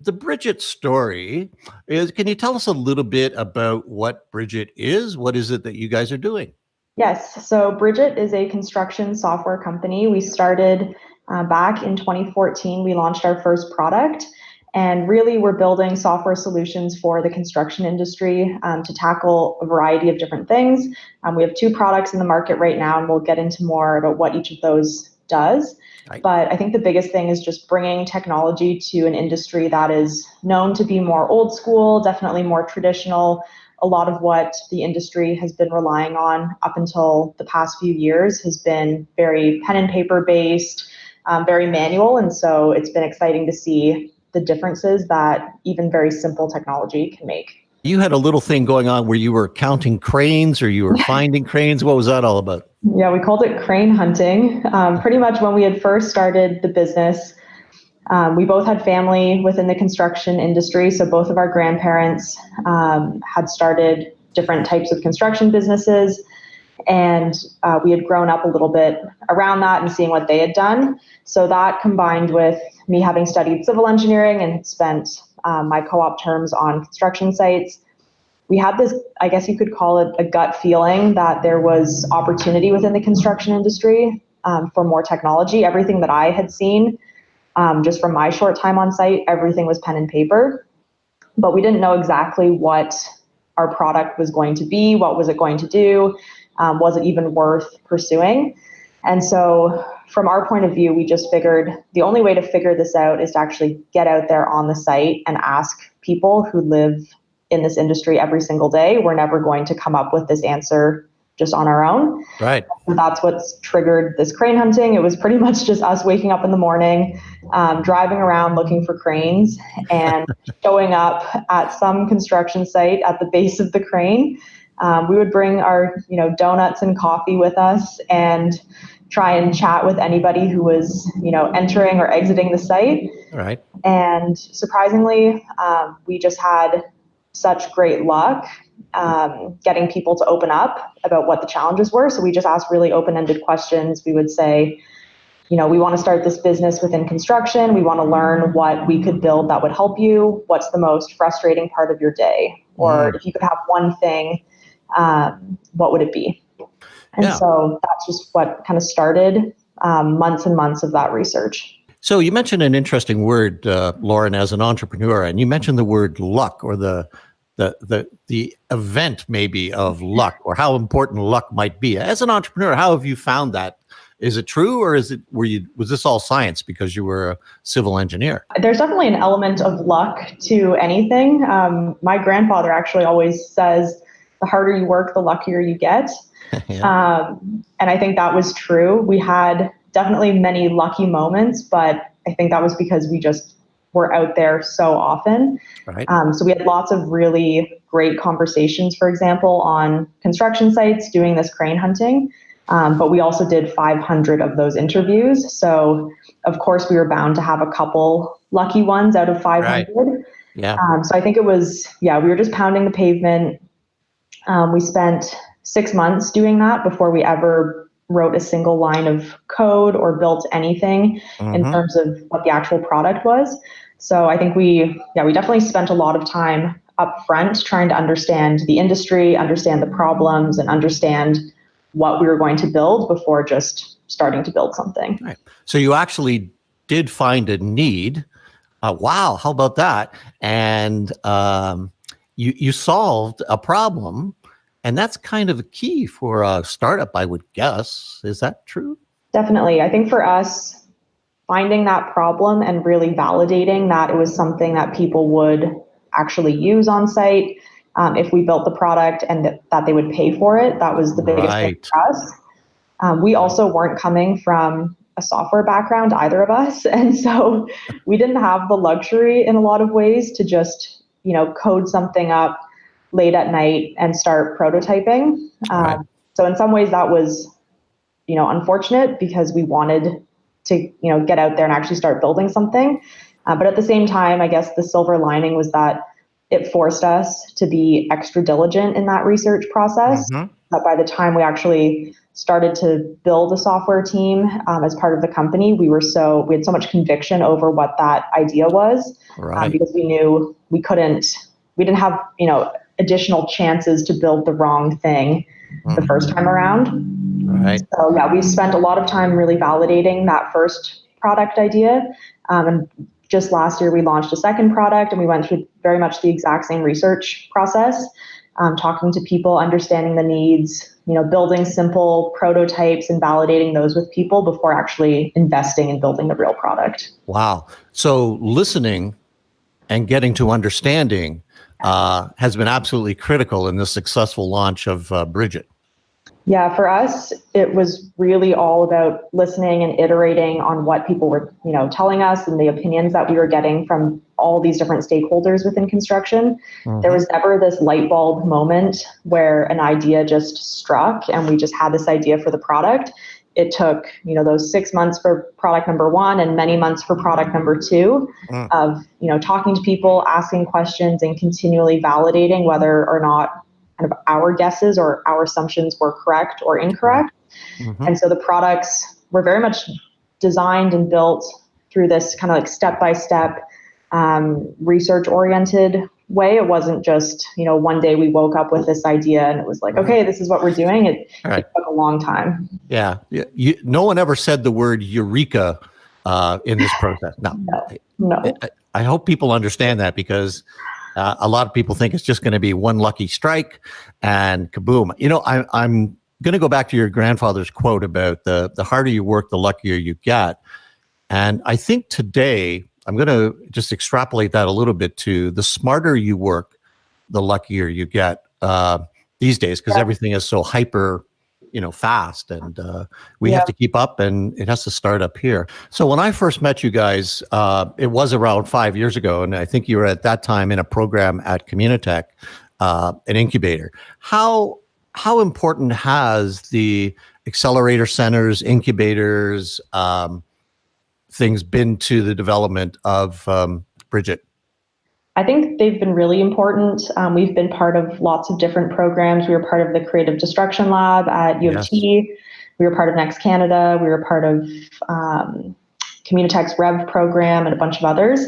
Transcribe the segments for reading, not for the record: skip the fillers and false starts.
the Bridgit story is, can you tell us a little bit about what Bridgit is? What is it that you guys are doing? Yes, so Bridgit is a construction software company. We started back in 2014. We launched our first product, and really we're building software solutions for the construction industry to tackle a variety of different things. We have two products in the market right now, and we'll get into more about what each of those does. Right. But I think the biggest thing is just bringing technology to an industry that is known to be more old school, definitely more traditional. A lot of what the industry has been relying on up until the past few years has been very pen and paper based, very manual. And so it's been exciting to see the differences that even very simple technology can make. You had a little thing going on where you were counting cranes or you were finding cranes. What was that all about? Yeah, we called it crane hunting. Pretty much when we had first started the business, we both had family within the construction industry. So both of our grandparents had started different types of construction businesses. And we had grown up a little bit around that and seeing what they had done. So that combined with me having studied civil engineering and spent my co-op terms on construction sites, we had this, I guess you could call it a gut feeling that there was opportunity within the construction industry for more technology. Everything that I had seen, just from my short time on site, everything was pen and paper. But we didn't know exactly what our product was going to be, what was it going to do, was it even worth pursuing? And so from our point of view, we just figured the only way to figure this out is to actually get out there on the site and ask people who live in this industry every single day. We're never going to come up with this answer just on our own. Right. So that's what's triggered this crane hunting. It was pretty much just us waking up in the morning, driving around looking for cranes and showing up at some construction site at the base of the crane. We would bring our, donuts and coffee with us and try and chat with anybody who was, entering or exiting the site. All right. And surprisingly, we just had such great luck getting people to open up about what the challenges were. So we just asked really open-ended questions. We would say, we want to start this business within construction. We want to learn what we could build that would help you. What's the most frustrating part of your day? Or if you could have one thing, what would it be? And so that's just what kind of started months and months of that research. So you mentioned an interesting word, Lauren, as an entrepreneur, and you mentioned the word luck, or the event maybe of luck, or how important luck might be. As an entrepreneur, how have you found that? Is it true, or was this all science because you were a civil engineer? There's definitely an element of luck to anything. My grandfather actually always says, the harder you work, the luckier you get. Yeah. And I think that was true. We had definitely many lucky moments, but I think that was because we just were out there so often. Right. So we had lots of really great conversations, for example, on construction sites doing this crane hunting. But we also did 500 of those interviews. So of course we were bound to have a couple lucky ones out of 500. Right. Yeah. So I think it was, we were just pounding the pavement. We spent 6 months doing that before we ever wrote a single line of code or built anything in terms of what the actual product was. So I think we definitely spent a lot of time up front trying to understand the industry, understand the problems, and understand what we were going to build before just starting to build something. Right. So you actually did find a need. Wow, how about that? And you solved a problem. And that's kind of a key for a startup, I would guess. Is that true? Definitely. I think for us, finding that problem and really validating that it was something that people would actually use on site if we built the product and that they would pay for it, that was the biggest thing for us. We also weren't coming from a software background, either of us. And so we didn't have the luxury in a lot of ways to just, code something up late at night and start prototyping. Right. So in some ways that was, unfortunate because we wanted to, get out there and actually start building something. But at the same time, I guess the silver lining was that it forced us to be extra diligent in that research process. That by the time we actually started to build a software team as part of the company, we had so much conviction over what that idea was, Right. because we knew we didn't have, additional chances to build the wrong thing the first time around. Right. So yeah, we spent a lot of time really validating that first product idea. And just last year, we launched a second product, and we went through very much the exact same research process, talking to people, understanding the needs, building simple prototypes and validating those with people before actually investing in building the real product. Wow. So listening and getting to understanding has been absolutely critical in the successful launch of Bridgit. Yeah, for us, it was really all about listening and iterating on what people were, telling us and the opinions that we were getting from all these different stakeholders within construction. Mm-hmm. There was never this light bulb moment where an idea just struck and we just had this idea for the product. It took, those 6 months for product number 1 and many months for product number 2 of, talking to people, asking questions, and continually validating whether or not kind of our guesses or our assumptions were correct or incorrect. Mm-hmm. And so the products were very much designed and built through this kind of like step-by-step research-oriented way. It wasn't just, one day we woke up with this idea and it was like, okay, this is what we're doing. It took a long time. Yeah. No one ever said the word eureka in this process. No. I hope people understand that, because a lot of people think it's just going to be one lucky strike and kaboom. I'm going to go back to your grandfather's quote about the harder you work, the luckier you get. And I think today, I'm going to just extrapolate that a little bit to the smarter you work, the luckier you get these days, because everything is so hyper, fast, and we have to keep up, and it has to start up here. So when I first met you guys, it was around 5 years ago, and I think you were at that time in a program at Communitech, an incubator. How important has the accelerator centers, incubators, things been to the development of Bridgit? I think they've been really important. We've been part of lots of different programs. We were part of the Creative Destruction Lab at U of T. We were part of Next Canada. We were part of Communitech's Rev program and a bunch of others.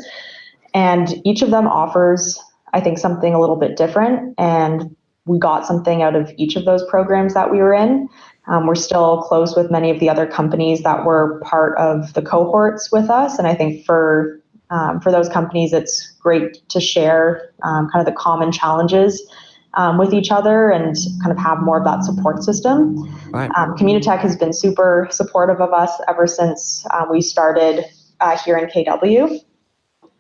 And each of them offers, I think, something a little bit different. And we got something out of each of those programs that we were in. We're still close with many of the other companies that were part of the cohorts with us. And I think for those companies, it's great to share kind of the common challenges with each other and kind of have more of that support system. Right. Communitech has been super supportive of us ever since we started here in KW.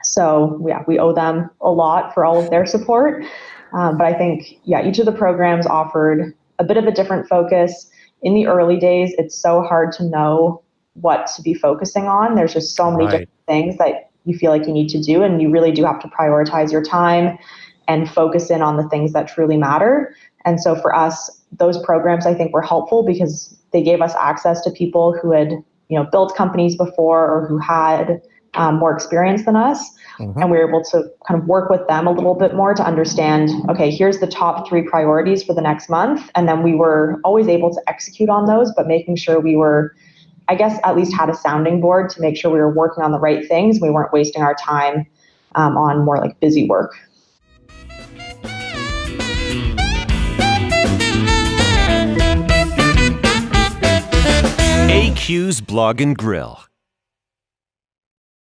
So yeah, we owe them a lot for all of their support. But I think, each of the programs offered a bit of a different focus. In the early days, it's so hard to know what to be focusing on. There's just so many different things that you feel like you need to do, and you really do have to prioritize your time and focus in on the things that truly matter. And so for us, those programs, I think, were helpful because they gave us access to people who had, built companies before or who had more experience than us. Mm-hmm. And we were able to kind of work with them a little bit more to understand, okay, here's the top 3 priorities for the next month. And then we were always able to execute on those, but making sure we were, I guess, at least had a sounding board to make sure we were working on the right things. We weren't wasting our time on more like busy work. AQ's Blog and Grill.